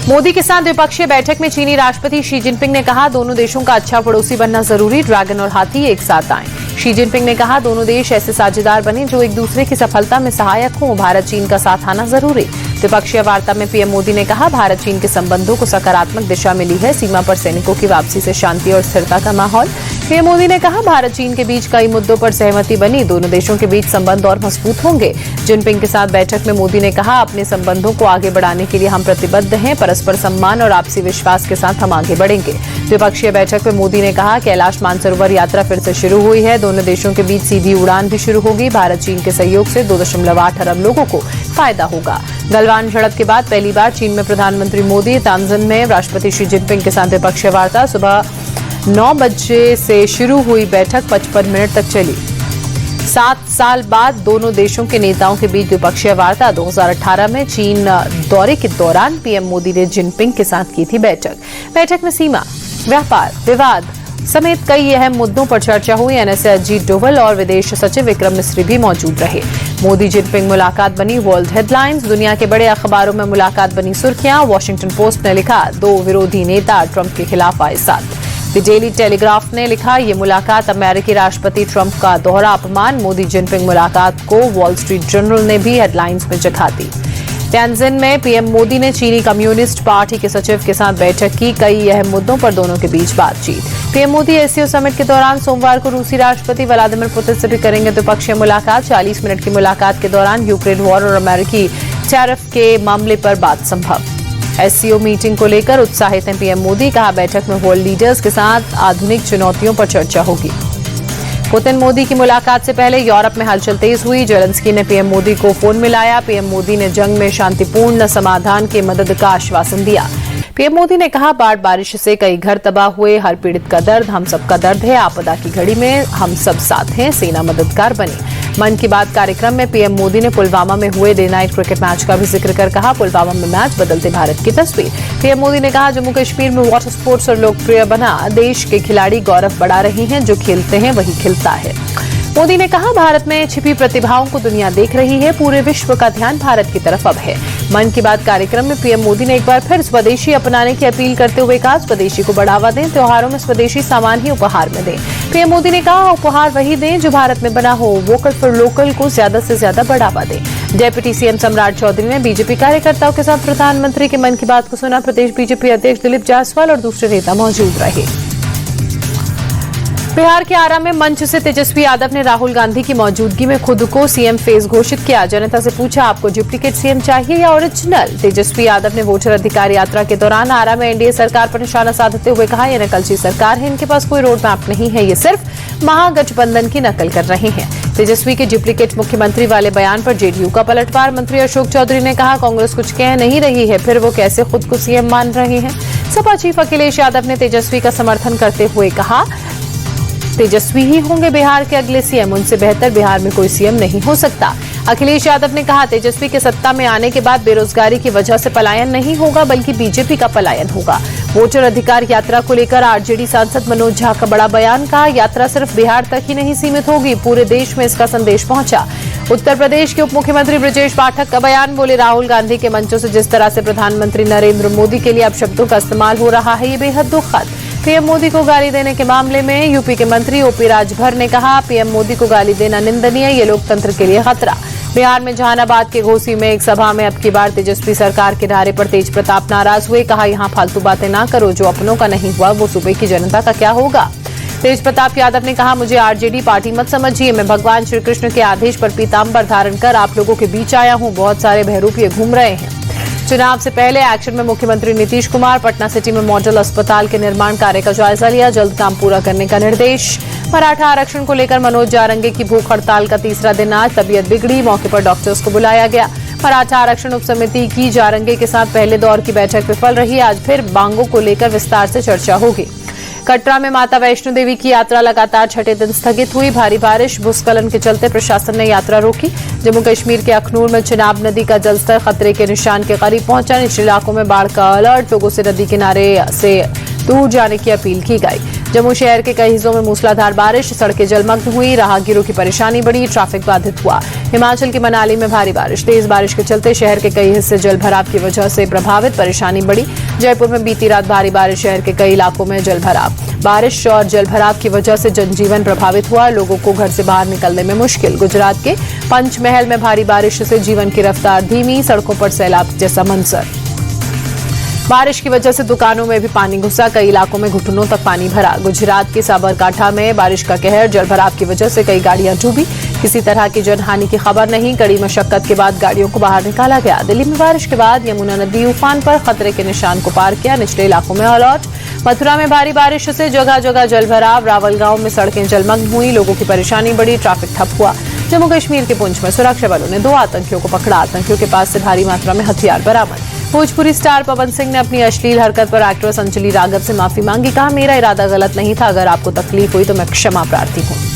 मोदी के साथ द्विपक्षीय बैठक में चीनी राष्ट्रपति शी जिनपिंग ने कहा, दोनों देशों का अच्छा पड़ोसी बनना जरूरी, ड्रैगन और हाथी एक साथ आएं। शी जिनपिंग ने कहा, दोनों देश ऐसे साझेदार बने जो एक दूसरे की सफलता में सहायक हों, भारत चीन का साथ आना जरूरी। द्विपक्षीय वार्ता में पीएम मोदी ने कहा, भारत चीन के संबंधों को सकारात्मक दिशा मिली है, सीमा पर सैनिकों की वापसी से शांति और स्थिरता का माहौल। पीएम मोदी ने कहा, भारत चीन के बीच कई मुद्दों पर सहमति बनी, दोनों देशों के बीच संबंध और मजबूत होंगे। जिनपिंग के साथ बैठक में मोदी ने कहा, अपने संबंधों को आगे बढ़ाने के लिए हम प्रतिबद्ध हैं, परस्पर सम्मान और आपसी विश्वास के साथ हम आगे बढ़ेंगे। द्विपक्षीय बैठक में मोदी ने कहा, कैलाश मानसरोवर यात्रा फिर से शुरू हुई है, दोनों देशों के बीच सीधी उड़ान भी शुरू होगी। भारत चीन के सहयोग से 2.8 अरब लोगों को फायदा होगा। गलवान झड़प के बाद पहली बार चीन में प्रधानमंत्री मोदी, तांजन में राष्ट्रपति शी जिनपिंग के साथ द्विपक्षीय वार्ता। सुबह 9 बजे से शुरू हुई बैठक 55 मिनट तक चली। 7 साल बाद दोनों देशों के नेताओं के बीच द्विपक्षीय वार्ता। 2018 में चीन दौरे के दौरान पीएम मोदी ने जिनपिंग के साथ की थी बैठक में सीमा, व्यापार, विवाद समेत कई अहम मुद्दों पर चर्चा हुई। एनएसए अजीत डोवल और विदेश सचिव विक्रम मिस्री भी मौजूद रहे। मोदी जिनपिंग मुलाकात बनी वर्ल्ड हेडलाइंस, दुनिया के बड़े अखबारों में मुलाकात बनी सुर्खियां। वॉशिंगटन पोस्ट ने लिखा, 2 विरोधी नेता ट्रंप के खिलाफ आए साथ। द डेली टेलीग्राफ ने लिखा, ये मुलाकात अमेरिकी राष्ट्रपति ट्रंप का दोहरा अपमान। मोदी जिनपिंग मुलाकात को वॉल स्ट्रीट जर्नल ने भी हेडलाइंस में जगह दी। त्यांजिन में पीएम मोदी ने चीनी कम्युनिस्ट पार्टी के सचिव के साथ बैठक की, कई अहम मुद्दों पर दोनों के बीच बातचीत। पीएम मोदी एससीओ समिट के दौरान सोमवार को रूसी राष्ट्रपति व्लादिमीर पुतिन से भी करेंगे द्विपक्षीय मुलाकात। 40 मिनट की मुलाकात के दौरान यूक्रेन वॉर और अमेरिकी टैरिफ के मामले पर बात संभव। एससीओ मीटिंग को लेकर उत्साहित हैं पीएम मोदी, कहा बैठक में वर्ल्ड लीडर्स के साथ आधुनिक चुनौतियों पर चर्चा होगी। पुतिन मोदी की मुलाकात से पहले यूरोप में हलचल तेज हुई। जेलेंस्की ने पीएम मोदी को फोन मिलाया। पीएम मोदी ने जंग में शांतिपूर्ण समाधान की मदद का आश्वासन दिया। पीएम मोदी ने कहा, बाढ़ बारिश से कई घर तबाह हुए, हर पीड़ित का दर्द हम सबका दर्द है, आपदा की घड़ी में हम सब साथ हैं, सेना मददगार बनी। मन की बात कार्यक्रम में पीएम मोदी ने पुलवामा में हुए डे नाइट क्रिकेट मैच का भी जिक्र कर कहा, पुलवामा में मैच बदलते भारत की तस्वीर। पीएम मोदी ने कहा, जम्मू कश्मीर में वाटर स्पोर्ट्स और लोकप्रिय बना, देश के खिलाड़ी गौरव बढ़ा रहे हैं, जो खेलते हैं वही खिलता है। मोदी ने कहा, भारत में छिपी प्रतिभाओं को दुनिया देख रही है, पूरे विश्व का ध्यान भारत की तरफ अब है। मन की बात कार्यक्रम में पीएम मोदी ने एक बार फिर स्वदेशी अपनाने की अपील करते हुए कहा, स्वदेशी को बढ़ावा दें, त्योहारों में स्वदेशी सामान ही उपहार में दें। पीएम मोदी ने कहा, उपहार वही दें जो भारत में बना हो, वोकल फॉर लोकल को ज्यादा से ज्यादा बढ़ावा दें। डेप्यूटी सीएम सम्राट चौधरी ने बीजेपी कार्यकर्ताओं के साथ प्रधानमंत्री के मन की बात को सुना। प्रदेश बीजेपी अध्यक्ष दिलीप जायसवाल और दूसरे नेता मौजूद रहे। बिहार के आरा में मंच से तेजस्वी यादव ने राहुल गांधी की मौजूदगी में खुद को सीएम फेस घोषित किया। जनता से पूछा, आपको डुप्लीकेट सीएम चाहिए या ओरिजिनल? तेजस्वी यादव ने वोटर अधिकार यात्रा के दौरान आरा में एनडीए सरकार पर निशाना साधते हुए कहा, यह नकलची सरकार है, इनके पास कोई रोड मैप नहीं है, ये सिर्फ महागठबंधन की नकल कर रहे हैं। तेजस्वी के डुप्लीकेट मुख्यमंत्री वाले बयान पर जेडीयू का पलटवार। मंत्री अशोक चौधरी ने कहा, कांग्रेस कुछ कह नहीं रही है, फिर वो कैसे खुद को सीएम मान रहे हैं? सपा चीफ अखिलेश यादव ने तेजस्वी का समर्थन करते हुए कहा, तेजस्वी ही होंगे बिहार के अगले सीएम, उनसे बेहतर बिहार में कोई सीएम नहीं हो सकता। अखिलेश यादव ने कहा, तेजस्वी के सत्ता में आने के बाद बेरोजगारी की वजह से पलायन नहीं होगा, बल्कि बीजेपी का पलायन होगा। वोटर अधिकार यात्रा को लेकर आरजेडी सांसद मनोज झा का बड़ा बयान। कहा, यात्रा सिर्फ बिहार तक ही नहीं सीमित होगी, पूरे देश में इसका संदेश पहुंचा। उत्तर प्रदेश के उप मुख्यमंत्री ब्रजेश पाठक का बयान। बोले, राहुल गांधी के मंचों से जिस तरह से प्रधानमंत्री नरेंद्र मोदी के लिए अब शब्दों का इस्तेमाल हो रहा है, ये बेहद दुखद। पीएम मोदी को गाली देने के मामले में यूपी के मंत्री ओपी राजभर ने कहा, पीएम मोदी को गाली देना निंदनीय, ये लोकतंत्र के लिए खतरा। बिहार में जहानाबाद के घोसी में एक सभा में अब की बार तेजस्वी सरकार के नारे पर तेज प्रताप नाराज हुए। कहा, यहाँ फालतू बातें ना करो, जो अपनों का नहीं हुआ वो सूबे की जनता का क्या होगा? तेज प्रताप यादव ने कहा, मुझे आरजेडी पार्टी मत समझिए, मैं भगवान श्री कृष्ण के आदेश पर पीताम्बर धारण कर आप लोगों के बीच आया हूँ। बहुत सारे बहरूपिये घूम रहे हैं। चुनाव से पहले एक्शन में मुख्यमंत्री नीतीश कुमार। पटना सिटी में मॉडल अस्पताल के निर्माण कार्य का जायजा लिया, जल्द काम पूरा करने का निर्देश। मराठा आरक्षण को लेकर मनोज जारंगे की भूख हड़ताल का तीसरा दिन आज। तबीयत बिगड़ी, मौके पर डॉक्टर्स को बुलाया गया। मराठा आरक्षण उप समिति की जारंगे के साथ पहले दौर की बैठक विफल रही। आज फिर मांगों को लेकर विस्तार से चर्चा होगी। कटरा में माता वैष्णो देवी की यात्रा लगातार छठे दिन स्थगित हुई। भारी बारिश भूस्खलन के चलते प्रशासन ने यात्रा रोकी। जम्मू कश्मीर के अखनूर में चिनाब नदी का जलस्तर खतरे के निशान के करीब पहुंचा। निचले इलाकों में बाढ़ का अलर्ट, लोगों से नदी किनारे से दूर जाने की अपील की गई। जम्मू शहर के कई हिस्सों में मूसलाधार बारिश, सड़कें जलमग्न हुई, राहगीरों की परेशानी बढ़ी, ट्रैफिक बाधित हुआ। हिमाचल के मनाली में भारी बारिश, तेज बारिश के चलते शहर के कई हिस्से जलभराव की वजह से प्रभावित, परेशानी बढ़ी। जयपुर में बीती रात भारी बारिश, शहर के कई इलाकों में जलभराव। बारिश और जलभराव की वजह से जनजीवन प्रभावित हुआ, लोगों को घर से बाहर निकलने में मुश्किल। गुजरात के पंचमहल में भारी बारिश से जीवन की रफ्तार धीमी, सड़कों पर सैलाब जैसा मंजर। बारिश की वजह से दुकानों में भी पानी घुसा, कई इलाकों में घुटनों तक पानी भरा। गुजरात के साबरकांठा में बारिश का कहर, जलभराव की वजह से कई गाड़ियां डूबी, किसी तरह की जनहानि की खबर नहीं। कड़ी मशक्कत के बाद गाड़ियों को बाहर निकाला गया। दिल्ली में बारिश के बाद यमुना नदी उफान पर, खतरे के निशान को पार किया, निचले इलाकों में अलर्ट। मथुरा में भारी बारिश से जगह जगह जलभराव, रावल गांव में सड़कें जलमग्न हुई, लोगों की परेशानी बढ़ी, ट्रैफिक ठप हुआ। जम्मू कश्मीर के पुंछ में सुरक्षा बलों ने 2 आतंकियों को पकड़ा, आतंकियों के पास से भारी मात्रा में हथियार बरामद। भोजपुरी स्टार पवन सिंह ने अपनी अश्लील हरकत पर एक्ट्रेस अंजलि राघव से माफी मांगी, कहा मेरा इरादा गलत नहीं था, अगर आपको तकलीफ हुई तो मैं क्षमा प्रार्थी हूं।